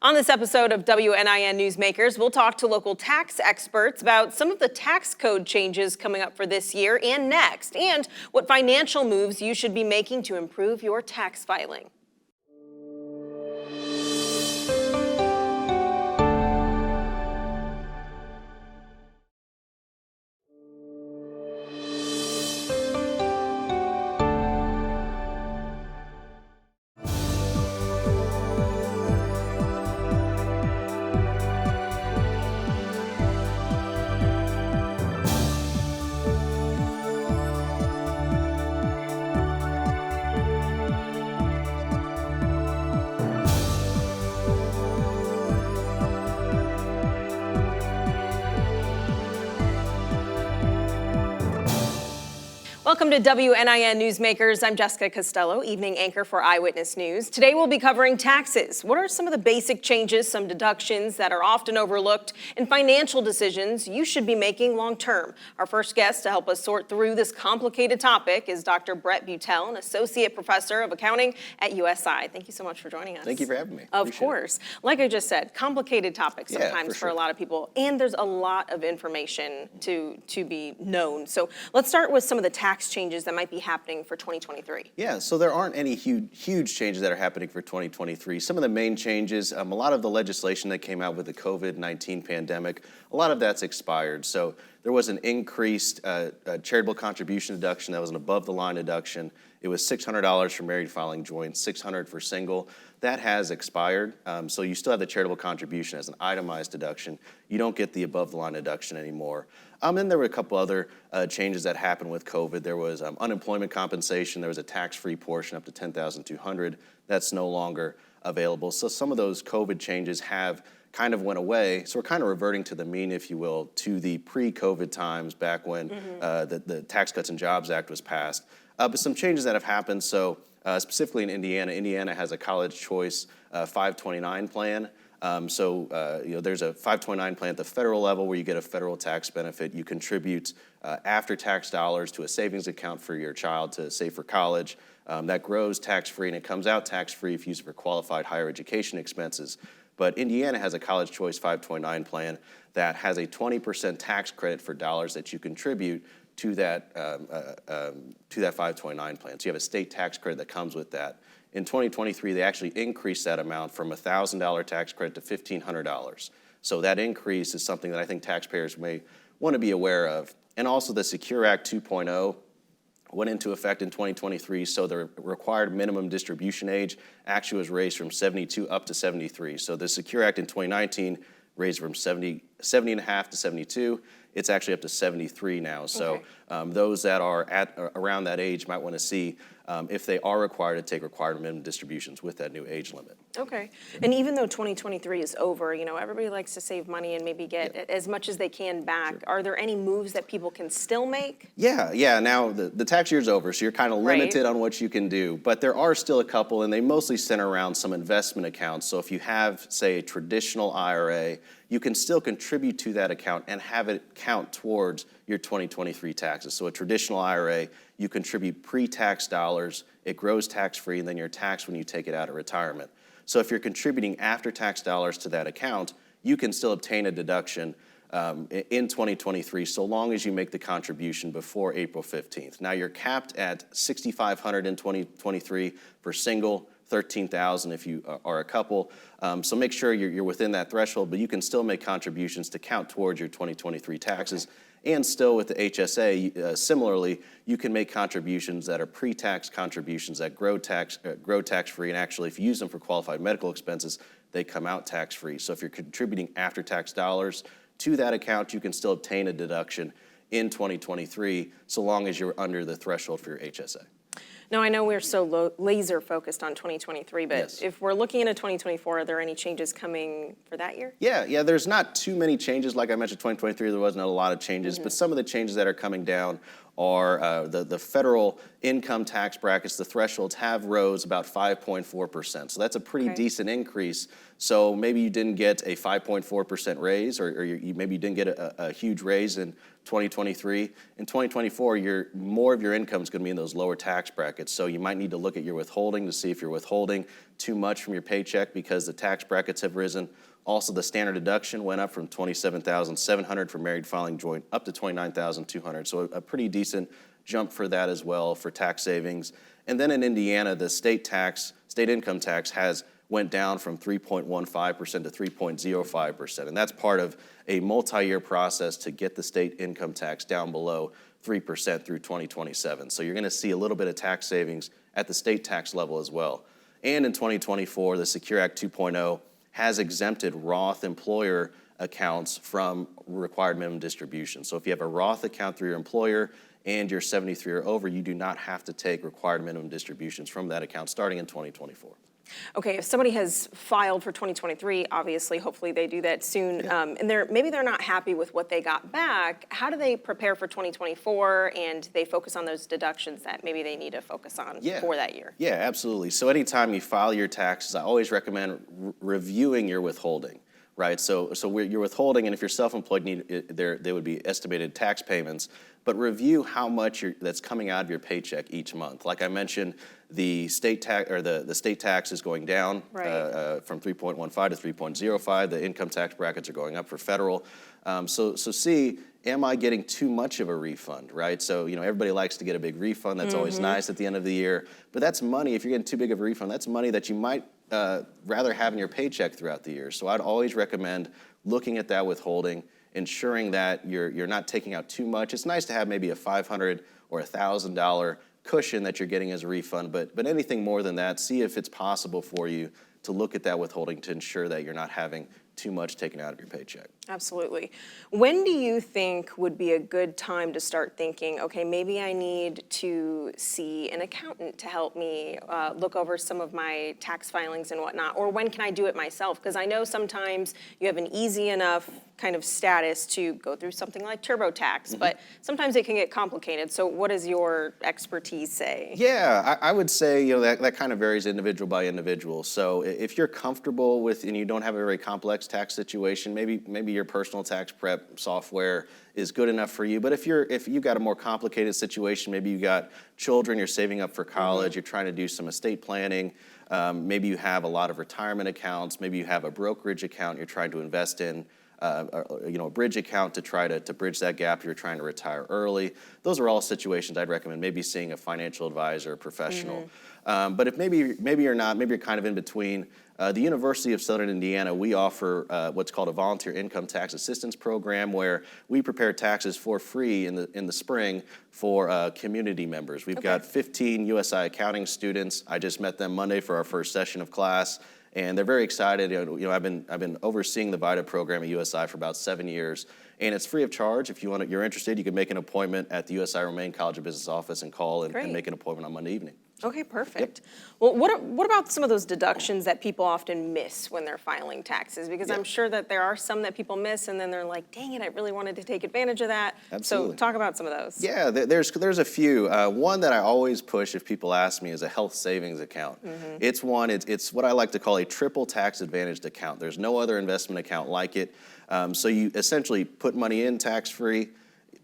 On this episode of WNIN Newsmakers, we'll talk to local tax experts about some of the tax code changes coming up for this year and next, and what financial moves you should be making to improve your tax filing. Welcome to WNIN Newsmakers. I'm Jessica Costello, evening anchor for Eyewitness News. Today we'll be covering taxes. What are some of the basic changes, some deductions that are often overlooked, and financial decisions you should be making long term? Our first guest to help us sort through this complicated topic is Dr. Brett Butel, an associate professor of accounting at USI. Thank you so much for joining us. Thank you for having me. Of course. Like I just said, complicated topic sometimes for a lot of people, and there's a lot of information to be known. So let's start with some of the tax changes that might be happening for 2023. Yeah, so there aren't any huge changes that are happening for 2023. Some of the main changes, a lot of the legislation that came out with the COVID-19 pandemic, a lot of that's expired. So there was an increased charitable contribution deduction that was an above-the-line deduction. It was $600 for married filing joint, $600 for single. That has expired, so you still have the charitable contribution as an itemized deduction. You don't get the above-the-line deduction anymore. And there were a couple other changes that happened with COVID. There was unemployment compensation. There was a tax-free portion up to $10,200. That's no longer available. So some of those COVID changes have kind of went away. So we're kind of reverting to the mean, if you will, to the pre-COVID times back when the Tax Cuts and Jobs Act was passed. But some changes that have happened. So specifically in Indiana, Indiana has a college choice 529 plan. There's a 529 plan at the federal level where you get a federal tax benefit. You contribute after-tax dollars to a savings account for your child to save for college. That grows tax-free, and it comes out tax-free if you use it for qualified higher education expenses. But Indiana has a college choice 529 plan that has a 20% tax credit for dollars that you contribute to that 529 plan. So you have a state tax credit that comes with that. In 2023, they actually increased that amount from a $1,000 tax credit to $1,500. So that increase is something that I think taxpayers may want to be aware of. And also the Secure Act 2.0 went into effect in 2023, so the required minimum distribution age actually was raised from 72 up to 73. So the Secure Act in 2019 raised from 70 and a half to 72. It's actually up to 73 now. So those that are at around that age might want to see if they are required to take required minimum distributions with that new age limit. Okay. And even though 2023 is over, everybody likes to save money and maybe get as much as they can back. Sure. Are there any moves that people can still make? Yeah. Now the tax year's over, so you're kind of limited on what you can do. But there are still a couple, and they mostly center around some investment accounts. So if you have, say, a traditional IRA, you can still contribute to that account and have it count towards your 2023 taxes. So a traditional IRA, you contribute pre-tax dollars, it grows tax-free, and then you're taxed when you take it out of retirement. So if you're contributing after-tax dollars to that account, you can still obtain a deduction in 2023, so long as you make the contribution before April 15th. Now you're capped at $6,500 in 2023 for single, $13,000 if you are a couple. So make sure you're within that threshold, but you can still make contributions to count towards your 2023 taxes. And still with the HSA, similarly, you can make contributions that are pre-tax contributions that grow tax-free, and actually if you use them for qualified medical expenses, they come out tax-free. So if you're contributing after-tax dollars to that account, you can still obtain a deduction in 2023, so long as you're under the threshold for your HSA. Now, I know we're so laser focused on 2023, but Yes. If we're looking into 2024, are there any changes coming for that year? Yeah, there's not too many changes. Like I mentioned, 2023, there wasn't a lot of changes, but some of the changes that are coming down are the federal income tax brackets, the thresholds have rose about 5.4%. So that's a pretty decent increase. So maybe you didn't get a 5.4% raise, or maybe you didn't get a huge raise in 2023. In 2024, more of your income is going to be in those lower tax brackets. So you might need to look at your withholding to see if your withholding too much from your paycheck because the tax brackets have risen. Also, the standard deduction went up from $27,700 for married filing joint up to $29,200. So a pretty decent jump for that as well for tax savings. And then in Indiana, the state income tax went down from 3.15% to 3.05%. And that's part of a multi-year process to get the state income tax down below 3% through 2027. So you're going to see a little bit of tax savings at the state tax level as well. And in 2024, the Secure Act 2.0 has exempted Roth employer accounts from required minimum distribution. So if you have a Roth account through your employer and you're 73 or over, you do not have to take required minimum distributions from that account starting in 2024. Okay, if somebody has filed for 2023, obviously, hopefully they do that soon, Yeah. and maybe they're not happy with what they got back, how do they prepare for 2024 and they focus on those deductions that maybe they need to focus on for that year? Yeah, absolutely. So anytime you file your taxes, I always recommend reviewing your withholding, right? So your withholding, and if you're self-employed, they would be estimated tax payments, but review how much that's coming out of your paycheck each month. Like I mentioned, the state tax the state tax is going down from 3.15 to 3.05. The income tax brackets are going up for federal. So see, am I getting too much of a refund, right? So everybody likes to get a big refund. That's always nice at the end of the year. But that's money. If you're getting too big of a refund, that's money that you might rather have in your paycheck throughout the year. So I'd always recommend looking at that withholding, ensuring that you're not taking out too much. It's nice to have maybe a $500 or $1,000 cushion that you're getting as a refund, but anything more than that, see if it's possible for you to look at that withholding to ensure that you're not having too much taken out of your paycheck. Absolutely. When do you think would be a good time to start thinking, okay, maybe I need to see an accountant to help me look over some of my tax filings and whatnot, or when can I do it myself? Because I know sometimes you have an easy enough kind of status to go through something like TurboTax, but sometimes it can get complicated. So what does your expertise say? Yeah, I would say that kind of varies individual by individual. So if you're comfortable with and you don't have a very complex tax situation, maybe your personal tax prep software is good enough for you. But if you've got a more complicated situation, maybe you got children, you're saving up for college, you're trying to do some estate planning, maybe you have a lot of retirement accounts, maybe you have a brokerage account you're trying to invest in, a bridge account to try to bridge that gap if you're trying to retire early. Those are all situations I'd recommend maybe seeing a financial advisor or professional. But if maybe you're not, maybe you're kind of in between. The University of Southern Indiana, we offer what's called a volunteer income tax assistance program where we prepare taxes for free in the spring for community members. We've got 15 USI accounting students. I just met them Monday for our first session of class. And they're very excited. I've been overseeing the VITA program at USI for about 7 years, and it's free of charge. If you're interested, you can make an appointment at the USI Romaine College of Business office and call and make an appointment on Monday evening. Okay, perfect. Well, what about some of those deductions that people often miss when they're filing taxes? Because I'm sure that there are some that people miss, and then they're like, dang it, I really wanted to take advantage of that. Absolutely. So talk about some of those. Yeah, there's a few. One that I always push if people ask me is a health savings account. It's what I like to call a triple tax advantaged account. There's no other investment account like it. So you essentially put money in tax-free,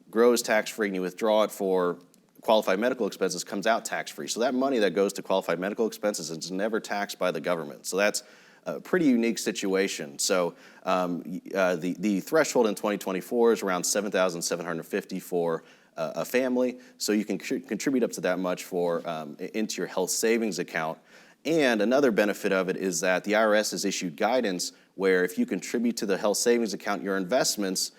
grows tax-free, and you withdraw it for qualified medical expenses, comes out tax-free. So that money that goes to qualified medical expenses is never taxed by the government. So that's a pretty unique situation. So the threshold in 2024 is around $7,750 for a family. So you can contribute up to that much into your health savings account. And another benefit of it is that the IRS has issued guidance where if you contribute to the health savings account, your investments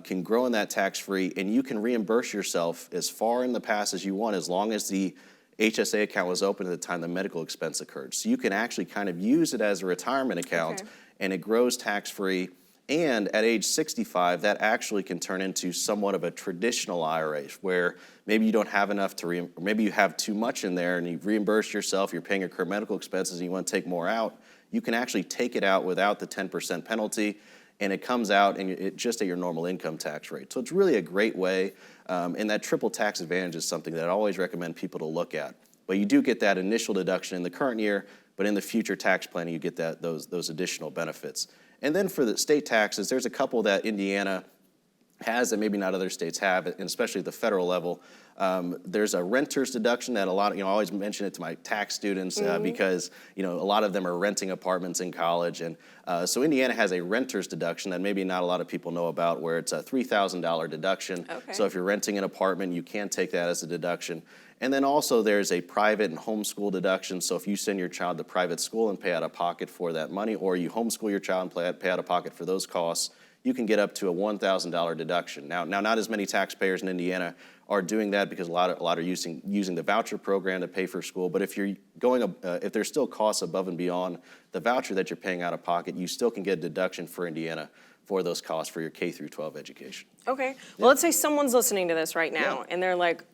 can grow in that tax-free, and you can reimburse yourself as far in the past as you want, as long as the HSA account was open at the time the medical expense occurred. So you can actually kind of use it as a retirement account, and it grows tax-free. And at age 65, that actually can turn into somewhat of a traditional IRA, where maybe you don't have enough or maybe you have too much in there, and you've reimbursed yourself, you're paying your current medical expenses, and you want to take more out. You can actually take it out without the 10% penalty, and it comes out and just at your normal income tax rate. So it's really a great way, and that triple tax advantage is something that I always recommend people to look at. But you do get that initial deduction in the current year, but in the future tax planning, you get those additional benefits. And then for the state taxes, there's a couple that Indiana has that maybe not other states have, and especially at the federal level. There's a renter's deduction that a lot of, I always mention it to my tax students because, a lot of them are renting apartments in college. And so Indiana has a renter's deduction that maybe not a lot of people know about, where it's a $3,000 deduction. Okay. So if you're renting an apartment, you can take that as a deduction. And then also there's a private and homeschool deduction. So if you send your child to private school and pay out of pocket for that money, or you homeschool your child and pay out of pocket for those costs, you can get up to a $1,000 deduction. Now, not as many taxpayers in Indiana are doing that because a lot are using the voucher program to pay for school. But if you're if there's still costs above and beyond the voucher that you're paying out of pocket, you still can get a deduction for Indiana for those costs for your K through 12 education. Okay. Well, let's say someone's listening to this right now and they're like,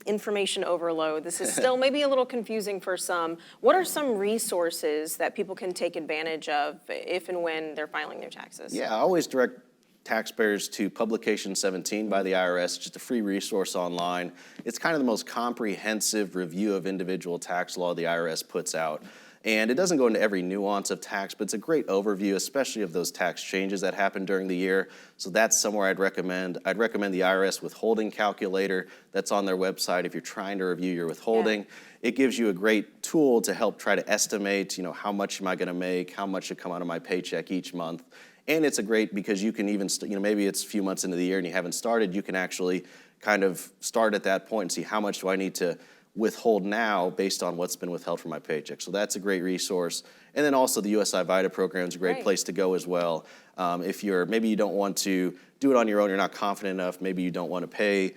information overload. This is still maybe a little confusing for some. What are some resources that people can take advantage of if and when they're filing their taxes? Yeah, I always direct taxpayers to Publication 17 by the IRS, just a free resource online. It's kind of the most comprehensive review of individual tax law the IRS puts out. And it doesn't go into every nuance of tax, but it's a great overview, especially of those tax changes that happen during the year. So that's somewhere I'd recommend. I'd recommend the IRS withholding calculator that's on their website if you're trying to review your withholding. Yeah. It gives you a great tool to help try to estimate, how much am I going to make, how much should come out of my paycheck each month. And it's a great, because you can even, maybe it's a few months into the year and you haven't started, you can actually kind of start at that point and see how much do I need to withhold now based on what's been withheld from my paycheck. So that's a great resource. And then also the USI VITA program is a great place to go as well. If maybe you don't want to do it on your own, you're not confident enough, maybe you don't want to pay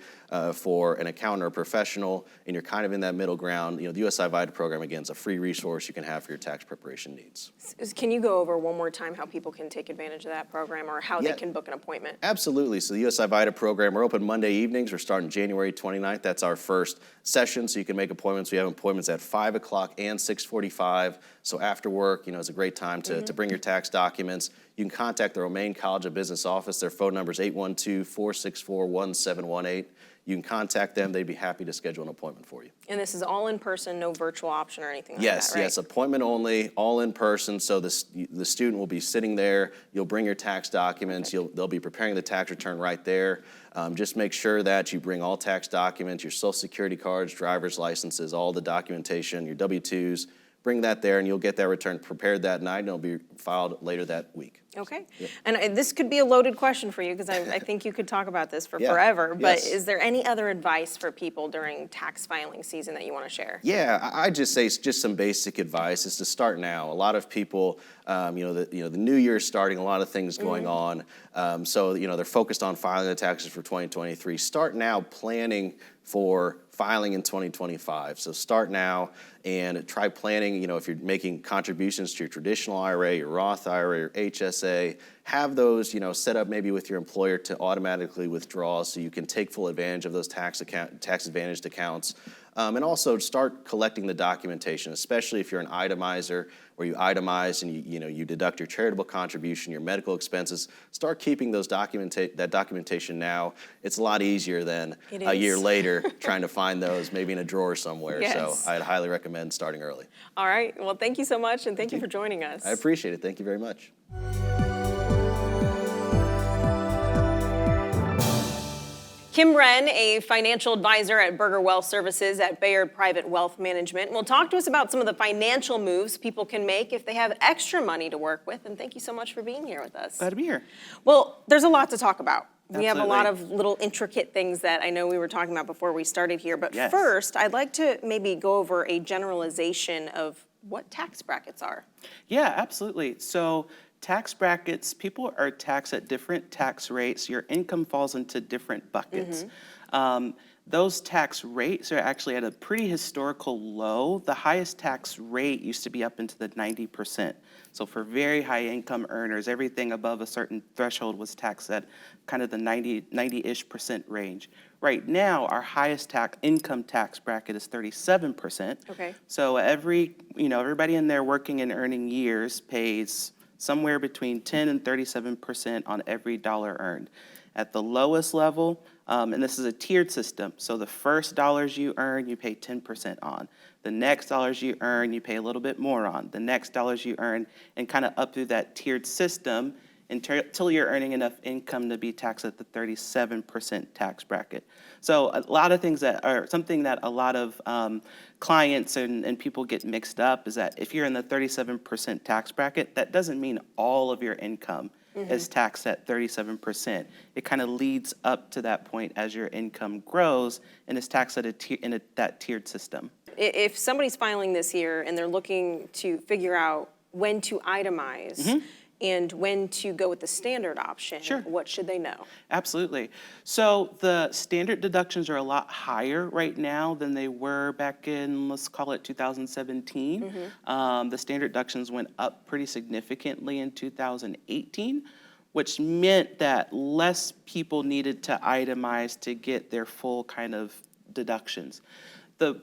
for an accountant or a professional, and you're kind of in that middle ground, the USI VITA program, again, is a free resource you can have for your tax preparation needs. Can you go over one more time how people can take advantage of that program or how they can book an appointment? Absolutely. So the USI VITA program, we're open Monday evenings. We're starting January 29th. That's our first session, so you can make appointments. We have appointments at 5 o'clock and 6:45. So after work, it's a great time to bring your tax documents. You can contact the Romaine College of Business office. Their phone number is 812-464-1718. You can contact them. They'd be happy to schedule an appointment for you. And this is all in person, no virtual option or anything like that, right? Yes, appointment only, all in person. So the student will be sitting there. You'll bring your tax documents. They'll be preparing the tax return right there. Just make sure that you bring all tax documents, your Social Security cards, driver's licenses, all the documentation, your W-2s. Bring that there, and you'll get that return prepared that night, and it'll be filed later that week. Okay. Yep. And this could be a loaded question for you, because I think you could talk about this for forever. But is there any other advice for people during tax filing season that you want to share? Yeah, I'd just say just some basic advice is to start now. A lot of people, the new year's starting, a lot of things going on. So they're focused on filing the taxes for 2023. Start now planning for filing in 2025. So start now and try planning, if you're making contributions to your traditional IRA, your Roth IRA, your HSA, have those, set up maybe with your employer to automatically withdraw so you can take full advantage of those tax advantaged accounts. And also start collecting the documentation, especially if you're an itemizer where you itemize and you deduct your charitable contribution, your medical expenses. Start keeping that documentation now. It's a lot easier than a year later trying to find those maybe in a drawer somewhere. Yes. So I'd highly recommend starting early. All right. Well, thank you so much, and thank you for joining us. I appreciate it. Thank you very much. Kim Wren, a financial advisor at Berger Wealth Services at Bayard Private Wealth Management, will talk to us about some of the financial moves people can make if they have extra money to work with. And thank you so much for being here with us. Glad to be here. Well, there's a lot to talk about. We Absolutely. have a lot of little intricate things that I know we were talking about before we started here. But first, I'd like to maybe go over a generalization of what tax brackets are. Yeah, absolutely. So tax brackets, people are taxed at different tax rates. Your income falls into different buckets. Those tax rates are actually at a pretty historical low. The highest tax rate used to be up into the 90%. So for very high income earners, everything above a certain threshold was taxed at kind of the 90-ish% range. Right now, our highest income tax bracket is 37%. Okay. So everybody in their working and earning years pays somewhere between 10 and 37% on every dollar earned. At the lowest level, and this is a tiered system, so the first dollars you earn, you pay 10% on. The next dollars you earn, you pay a little bit more on. The next dollars you earn, and kind of up through that tiered system, until you're earning enough income to be taxed at the 37% tax bracket. So a lot of things that are something that a lot of clients and people get mixed up is that if you're in the 37% tax bracket, that doesn't mean all of your income is taxed at 37%. It kind of leads up to that point as your income grows and is taxed at that tiered system. If somebody's filing this year and they're looking to figure out when to itemize and when to go with the standard option, Sure. what should they know? Absolutely. So the standard deductions are a lot higher right now than they were back in, let's call it 2017. The standard deductions went up pretty significantly in 2018, which meant that less people needed to itemize to get their full kind of deductions. The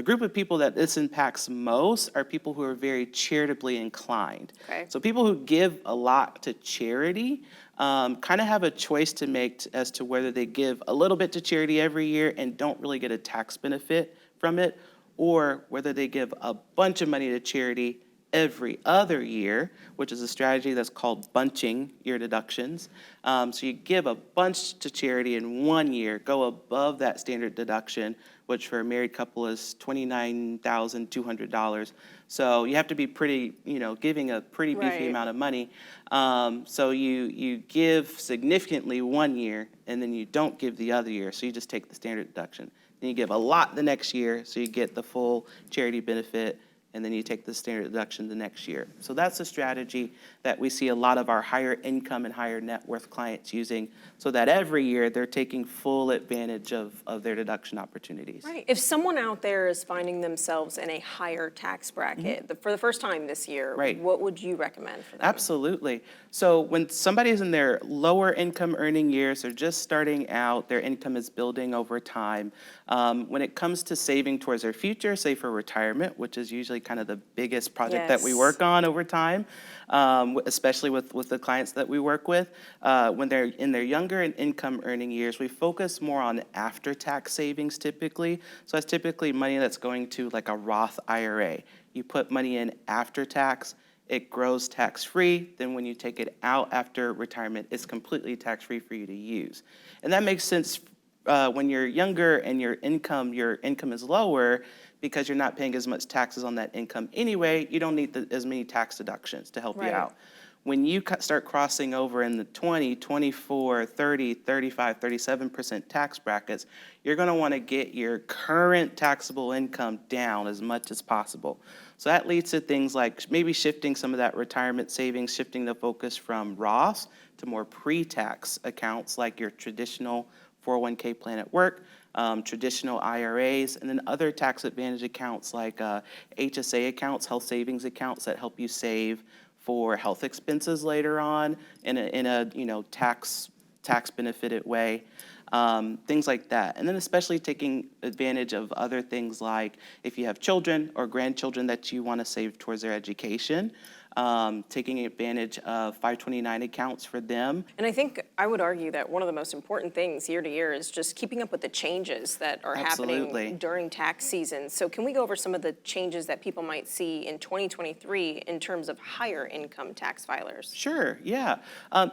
group of people that this impacts most are people who are very charitably inclined. Okay. So people who give a lot to charity kind of have a choice to make as to whether they give a little bit to charity every year and don't really get a tax benefit from it, or whether they give a bunch of money to charity every other year, which is a strategy that's called bunching your deductions. So you give a bunch to charity in 1 year, go above that standard deduction, which for a married couple is $29,200. So you have to be pretty, giving a pretty beefy Right. amount of money. So you give significantly 1 year, and then you don't give the other year, so you just take the standard deduction. Then you give a lot the next year, so you get the full charity benefit, and then you take the standard deduction the next year. So that's a strategy that we see a lot of our higher income and higher net worth clients using, so that every year they're taking full advantage of their deduction opportunities. Right. If someone out there is finding themselves in a higher tax bracket for the first time this year, Right. what would you recommend for them? Absolutely. So when somebody's in their lower income earning years, they're just starting out, their income is building over time. When it comes to saving towards their future, say for retirement, which is usually kind of the biggest project that we Yes. work on over time, especially with the clients that we work with, when they're in their younger and income earning years, we focus more on after-tax savings typically. So that's typically money that's going to like a Roth IRA. You put money in after tax, it grows tax-free. Then when you take it out after retirement, it's completely tax-free for you to use. And that makes sense when you're younger and your income is lower, because you're not paying as much taxes on that income anyway. You don't need as many tax deductions to help you Right. out. When you start crossing over in the 20, 24, 30, 35, 37% tax brackets, you're going to want to get your current taxable income down as much as possible. So that leads to things like maybe shifting some of that retirement savings, shifting the focus from Roths to more pre-tax accounts like your traditional 401k plan at work, traditional IRAs, and then other tax advantage accounts like HSA accounts, health savings accounts that help you save for health expenses later on in a tax benefited way, things like that. And then especially taking advantage of other things like if you have children or grandchildren that you want to save towards their education, taking advantage of 529 accounts for them. And I think I would argue that one of the most important things year to year is just keeping up with the changes that are Absolutely. happening during tax season. So can we go over some of the changes that people might see in 2023 in terms of higher income tax filers? Sure, yeah.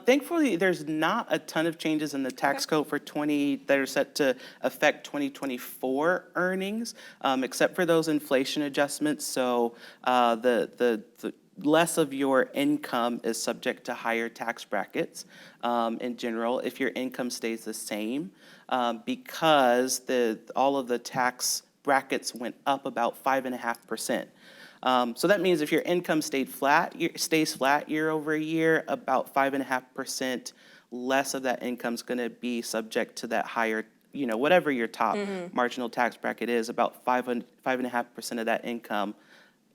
Thankfully, there's not a ton of changes in the tax code for that are set to affect 2024 earnings, except for those inflation adjustments. So the less of your income is subject to higher tax brackets in general if your income stays the same, because all of the tax brackets went up about 5.5%. So that means if your income stays flat year over year, about 5.5% less of that income is going to be subject to that higher, whatever your top marginal tax bracket is, about 5.5% of that income.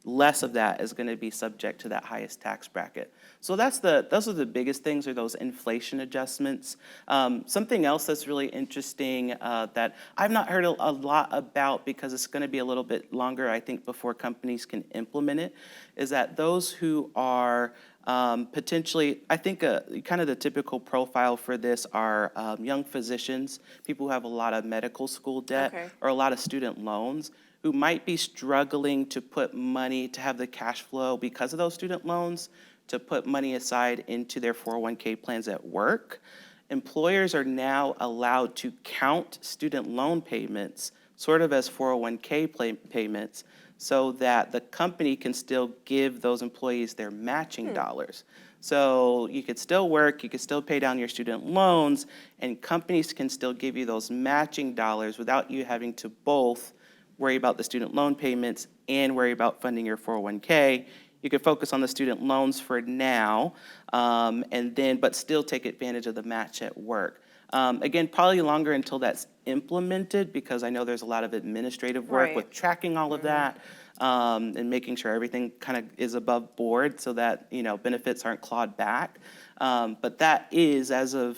Less of that is going to be subject to that highest tax bracket. So those are the biggest things, are those inflation adjustments. Something else that's really interesting that I've not heard a lot about, because it's going to be a little bit longer, I think, before companies can implement it, is that those who are potentially, I think kind of the typical profile for this are young physicians, people who have a lot of medical school debt Okay. or a lot of student loans, who might be struggling to put money, to have the cash flow because of those student loans, to put money aside into their 401k plans at work. Employers are now allowed to count student loan payments sort of as 401k payments so that the company can still give those employees their matching dollars. So you could still work, you could still pay down your student loans, and companies can still give you those matching dollars without you having to both worry about the student loan payments and worry about funding your 401k. You could focus on the student loans for now, but still take advantage of the match at work. Again, probably longer until that's implemented, because I know there's a lot of administrative work Right. with tracking all of that, and making sure everything kind of is above board so that, benefits aren't clawed back. But that is, as of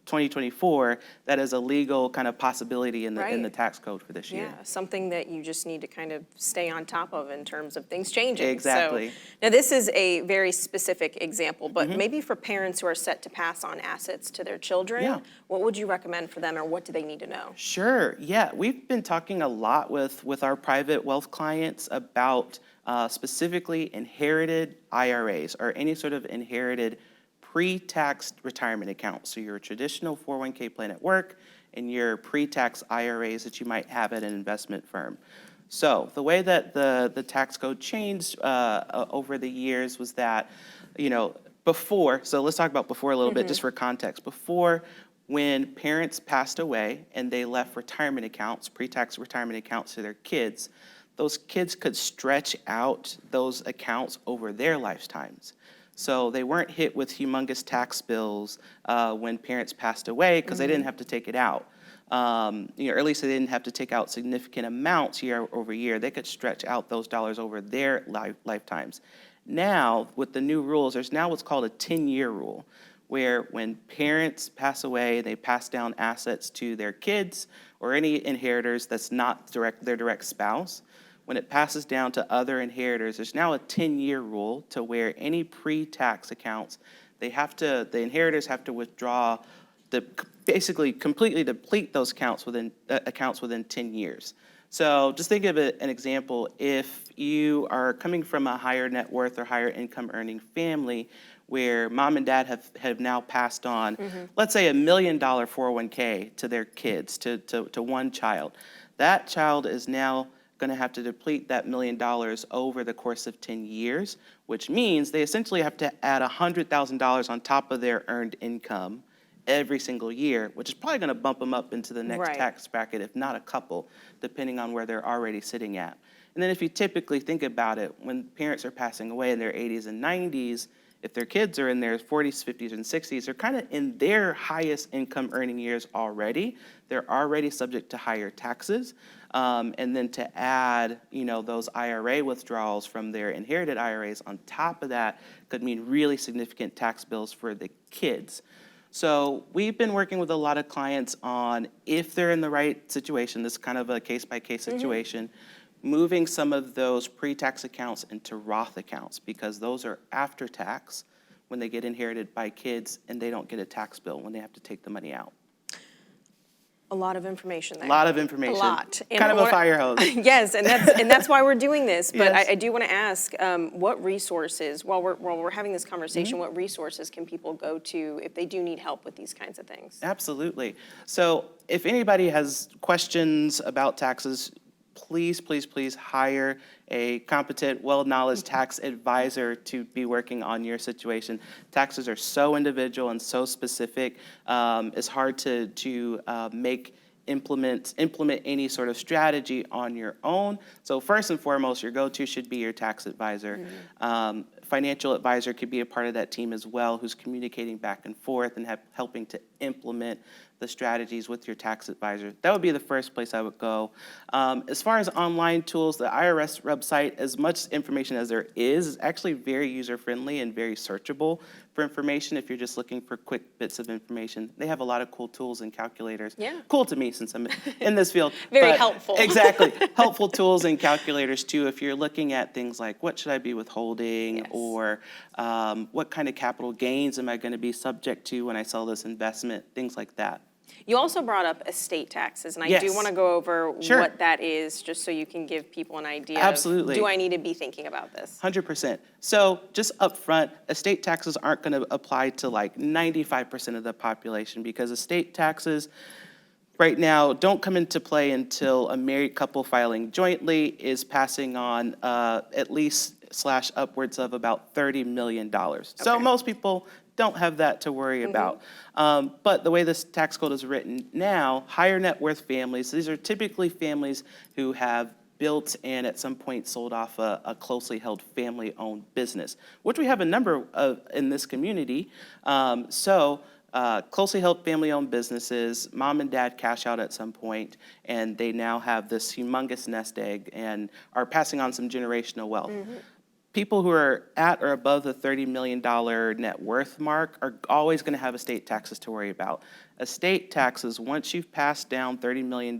2024, that is a legal kind of possibility in the Right. tax code for this year. Yeah, something that you just need to kind of stay on top of in terms of things changing. Exactly. So, now this is a very specific example, but maybe for parents who are set to pass on assets to their children, Yeah. what would you recommend for them, or what do they need to know? Sure. Yeah, we've been talking a lot with our private wealth clients about specifically inherited IRAs or any sort of inherited pre-tax retirement account. So your traditional 401k plan at work and your pre-tax IRAs that you might have at an investment firm. So the way that the tax code changed over the years was that, before, so let's talk about before a little bit, just for context. Before, when parents passed away and they left retirement accounts, pre-tax retirement accounts to their kids, those kids could stretch out those accounts over their lifetimes. So they weren't hit with humongous tax bills when parents passed away because they didn't have to take it out. Or at least they didn't have to take out significant amounts year over year. They could stretch out those dollars over their lifetimes. Now, with the new rules, there's now what's called a 10-year rule, where when parents pass away, they pass down assets to their kids or any inheritors that's not their direct spouse. When it passes down to other inheritors, there's now a 10-year rule to where any pre-tax accounts, the inheritors have to withdraw, basically completely deplete those accounts within 10 years. So just think of it, an example. If you are coming from a higher net worth or higher income earning family where mom and dad have now passed on, let's say $1 million 401k to their kids, to one child, that child is now going to have to deplete that $1 million over the course of 10 years, which means they essentially have to add $100,000 on top of their earned income every single year, which is probably going to bump them up into the next Right. tax bracket, if not a couple, depending on where they're already sitting at. And then if you typically think about it, when parents are passing away in their 80s and 90s, if their kids are in their 40s, 50s, and 60s, they're kind of in their highest income earning years already. They're already subject to higher taxes. And then to add, those IRA withdrawals from their inherited IRAs on top of that could mean really significant tax bills for the kids. So we've been working with a lot of clients on, if they're in the right situation, this is kind of a case-by-case situation, moving some of those pre-tax accounts into Roth accounts, because those are after tax when they get inherited by kids and they don't get a tax bill when they have to take the money out. A lot of information there. A lot of information. A lot. And Kind of I a wanna- fire hose. Yes, and that's why we're doing this. But Yes. I do want to ask, what resources, while we're having this conversation, what resources can people go to if they do need help with these kinds of things? Absolutely. So if anybody has questions about taxes, please, please, please hire a competent, well-knowledged tax advisor to be working on your situation. Taxes are so individual and so specific. It's hard to implement any sort of strategy on your own. So first and foremost, your go-to should be your tax advisor. Financial advisor could be a part of that team as well, who's communicating back and forth and helping to implement the strategies with your tax advisor. That would be the first place I would go. As far as online tools, the IRS website, as much information as there is actually very user-friendly and very searchable for information if you're just looking for quick bits of information. They have a lot of cool tools and calculators. Yeah. Cool to me since I'm in this field. Very but helpful. Exactly. Helpful tools and calculators too if you're looking at things like what should I be withholding, Yes. or what kind of capital gains am I going to be subject to when I sell this investment, things like that. You also brought up estate taxes, and I do Yes. want to go over Sure. what that is, just so you can give people an idea Absolutely. of, do I need to be thinking about this? 100%. So just up front, estate taxes aren't going to apply to like 95% of the population, because estate taxes right now don't come into play until a married couple filing jointly is passing on at least / upwards of about $30 million. So Okay. most people don't have that to worry about. But the way this tax code is written now, higher net worth families, these are typically families who have built and at some point sold off a closely held family-owned business, which we have a number of in this community. Closely held family-owned businesses, mom and dad cash out at some point, and they now have this humongous nest egg and are passing on some generational wealth. People who are at or above the $30 million net worth mark are always going to have estate taxes to worry about. Estate taxes, once you've passed down $30 million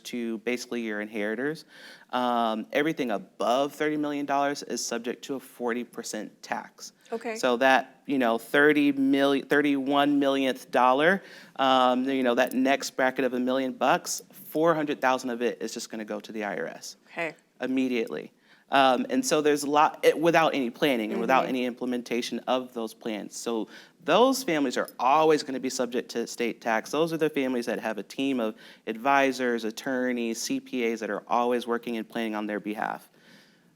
to basically your inheritors, everything above $30 million is subject to a 40% tax. Okay. So that, 31 millionth dollar, that next bracket of $1 million, 400,000 of it is just going to go to the IRS Okay. immediately. And so there's a lot, without any planning and without any implementation of those plans. So those families are always going to be subject to estate tax. Those are the families that have a team of advisors, attorneys, CPAs that are always working and planning on their behalf.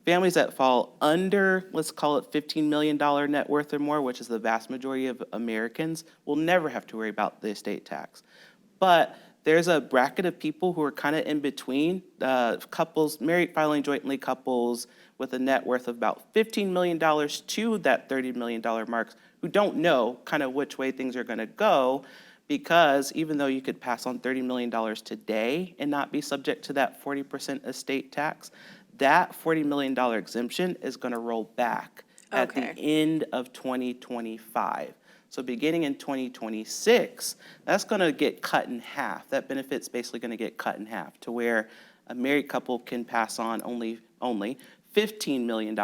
Families that fall under, let's call it $15 million net worth or more, which is the vast majority of Americans, will never have to worry about the estate tax. But there's a bracket of people who are kind of in between, couples, married filing jointly couples with a net worth of about $15 million to that $30 million mark, who don't know kind of which way things are going to go, because even though you could pass on $30 million today and not be subject to that 40% estate tax, that $40 million exemption is going to roll back at the end of 2025. So beginning in 2026, that's going to get cut in half. That benefit's basically going to get cut in half to where a married couple can pass on only $15 million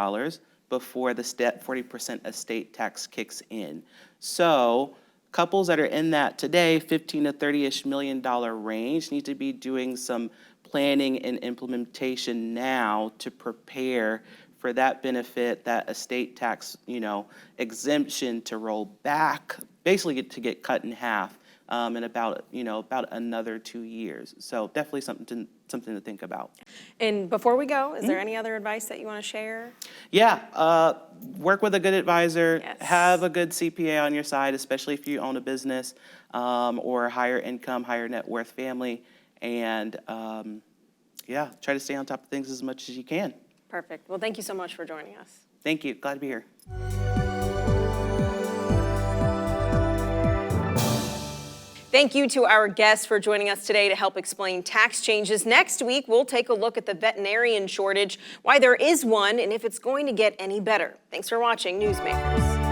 before the 40% estate tax kicks in. So couples that are in that today, $15 to $30-ish million range, need to be doing some planning and implementation now to prepare for that benefit, that estate tax, exemption to roll back, basically to get cut in half in about another 2 years. So definitely something to think about. And before we go, is there any other advice that you want to share? Yeah, work with a good advisor, Yes. have a good CPA on your side, especially if you own a business or a higher income, higher net worth family, and try to stay on top of things as much as you can. Perfect. Well, thank you so much for joining us. Thank you. Glad to be here. Thank you to our guests for joining us today to help explain tax changes. Next week, we'll take a look at the veterinarian shortage, why there is one, and if it's going to get any better. Thanks for watching Newsmakers.